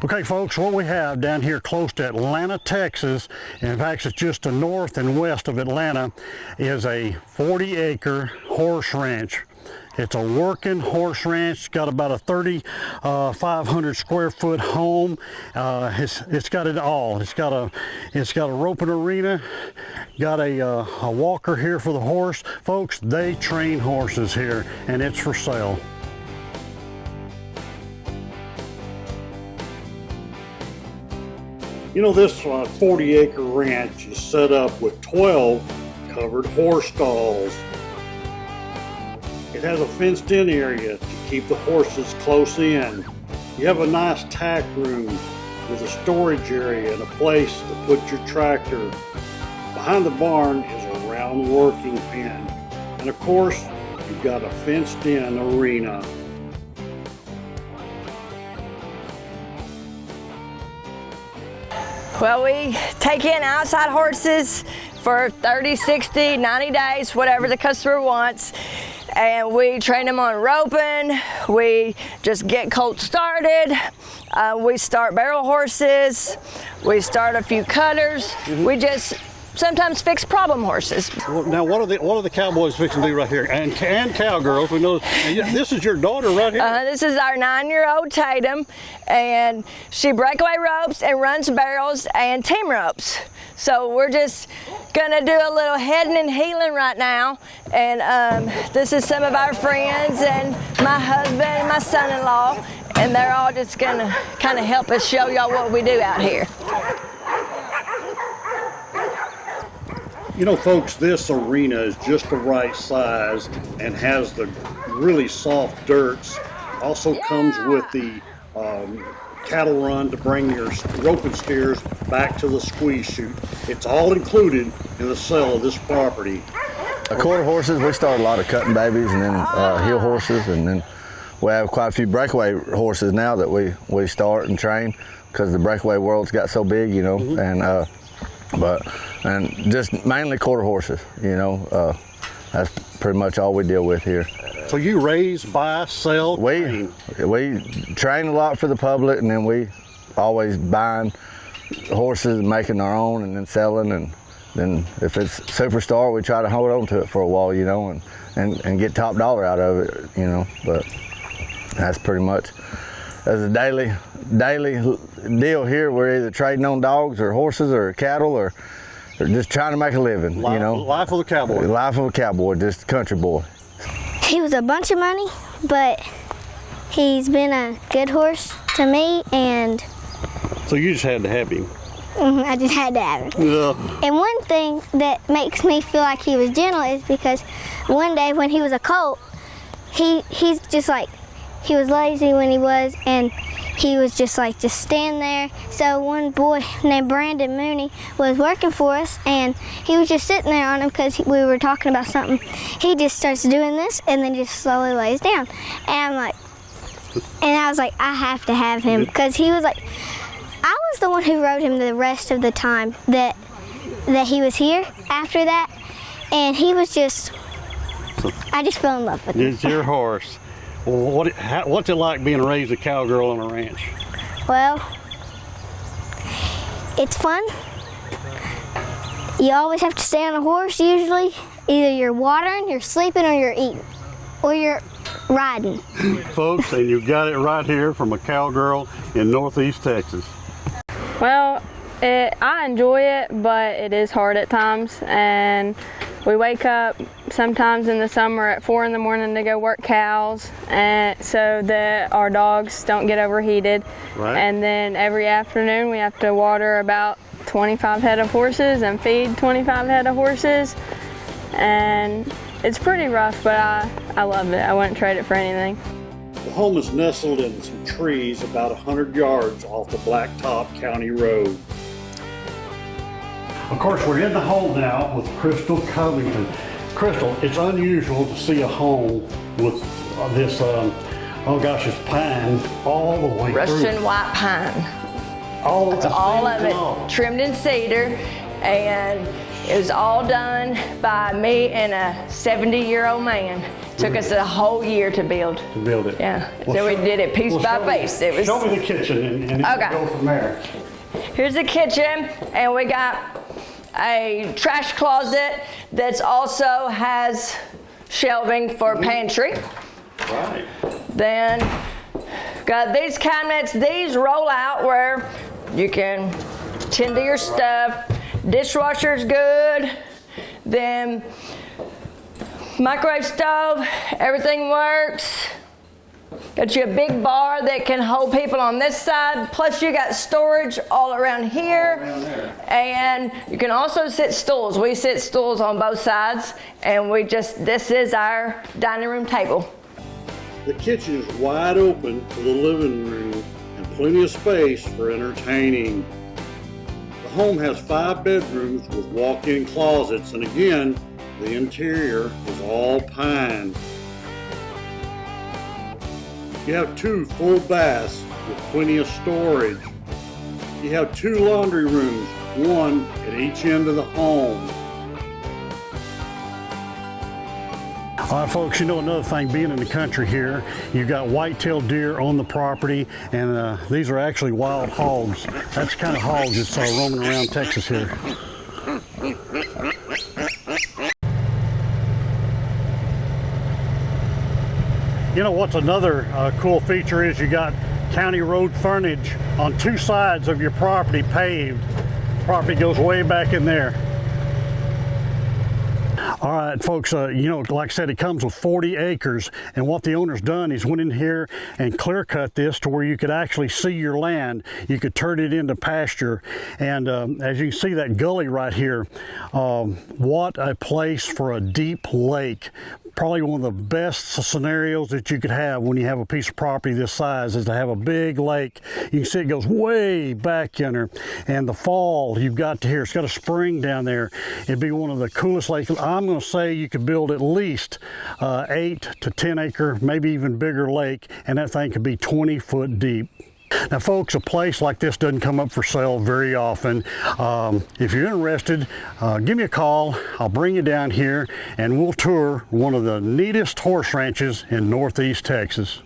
Okay folks, what we have down here close to Atlanta, Texas, and in fact it's just to north and west of Atlanta, is a 40-acre horse ranch. It's a working horse ranch. It's got about a 3,500 square foot home. It's got it all. It's got a roping arena, got a walker here for the horse. Folks, they train horses here and it's for sale. You know, this 40-acre ranch is set up with 12 covered horse stalls. It has a fenced-in area to keep the horses close in. You have a nice tack room with a storage area and a place to put your tractor. Behind the barn is a round working pen. And of course, you've got a fenced-in arena. Well, we take in outside horses for 30, 60, 90 days, whatever the customer wants. And we train them on roping. We just get colts started. We start barrel horses. We start a few cutters. We just sometimes fix problem horses. Now, what are the cowboys fixing to do right here? And cowgirls, we know. This is your daughter right here? This is our 9-year-old Tatum, and she breakaway ropes and runs barrels and team ropes. So we're just gonna do a little heading and heeling right now. And this is some of our friends and my husband and my son-in-law, and they're all just gonna kind of help us show y'all what we do out here. You know, folks, this arena is just the right size and has the really soft dirts. Also comes with the cattle run to bring your roping steers back to the squeeze chute. It's all included in the sale of this property. Quarter horses, we start a lot of cutting babies and then heel horses, and then we have quite a few breakaway horses now that we start and train because the breakaway world's got so big, you know, and just mainly quarter horses, you know. That's pretty much all we deal with here. So you raise, buy, sell, train? We train a lot for the public, and then we always buying horses and making our own and then selling, and then if it's superstar, we try to hold on to it for a while, you know, and get top dollar out of it, you know. But that's pretty much as a daily deal here. We're either trading on dogs or horses or cattle or just trying to make a living, you know. Life of a cowboy. Life of a cowboy, just a country boy. He was a bunch of money, but he's been a good horse to me, and So you just had to have him. I just had to have him. Yeah. And one thing that makes me feel like he was gentle is because one day when he was a colt, he's just like, he was lazy when he was, and he was just stand there. So one boy named Brandon Mooney was working for us, and he was just sitting there on him because we were talking about something. He just starts doing this and then just slowly lays down. And I was like, I have to have him, because he was like, I was the one who rode him the rest of the time that he was here after that, and he was just, I just fell in love with him. It's your horse. Well, what's it like being raised a cowgirl on a ranch? Well, it's fun. You always have to stay on a horse usually. Either you're watering, you're sleeping, or you're eating, or you're riding. Folks, and you've got it right here from a cowgirl in Northeast Texas. Well, I enjoy it, but it is hard at times, and we wake up sometimes in the summer at 4 in the morning to go work cows, and so that our dogs don't get overheated. Right. And then every afternoon we have to water about 25 head of horses and feed 25 head of horses, and it's pretty rough, but I love it. I wouldn't trade it for anything. The home is nestled in some trees about 100 yards off the Blacktop County Road. Of course, we're in the home now with Crystal Covington. Crystal, it's unusual to see a home with this, it's pine all the way through. Russian white pine. That's all of it, trimmed in cedar, and it was all done by me and a 70-year-old man. Took us a whole year to build. To build it. Yeah, Well, so we show- did it piece well, by show me- piece. It was. Show me the kitchen and Okay. we'll go from there. Here's the kitchen, and we got a trash closet that's also has shelving for pantry. Right. Then got these cabinets. These roll out where you can tend to your stuff. Dishwasher's good. Then microwave stove, everything works. Got you a big bar that can hold people on this side. Plus you got storage all around here. And you can also sit stools. We sit stools on both sides. And this is our dining room table. The kitchen is wide open to the living room and plenty of space for entertaining. The home has 5 bedrooms with walk-in closets, and again, the interior is all pine. You have 2 full baths with plenty of storage. You have 2 laundry rooms, one at each end of the home. All right, folks, you know another thing, being in the country here, you've got white-tailed deer on the property, and these are actually wild hogs. That's the kind of hogs that's roaming around Texas here. You know what's another cool feature is you got county road frontage on 2 sides of your property paved. Property goes way back in there. All right, folks, you know, like I said, it comes with 40 acres, and what the owner's done is went in here and clear cut this to where you could actually see your land. You could turn it into pasture, and as you can see that gully right here, what a place for a deep lake. Probably one of the best scenarios that you could have when you have a piece of property this size is to have a big lake. You can see it goes way back in there, and the fall you've got to here, it's got a spring down there. It'd be one of the coolest lakes. I'm going to say you could build at least 8 to 10 acre, maybe even bigger lake, and that thing could be 20 foot deep. Now folks, a place like this doesn't come up for sale very often. If you're interested, give me a call. I'll bring you down here and we'll tour one of the neatest horse ranches in Northeast Texas.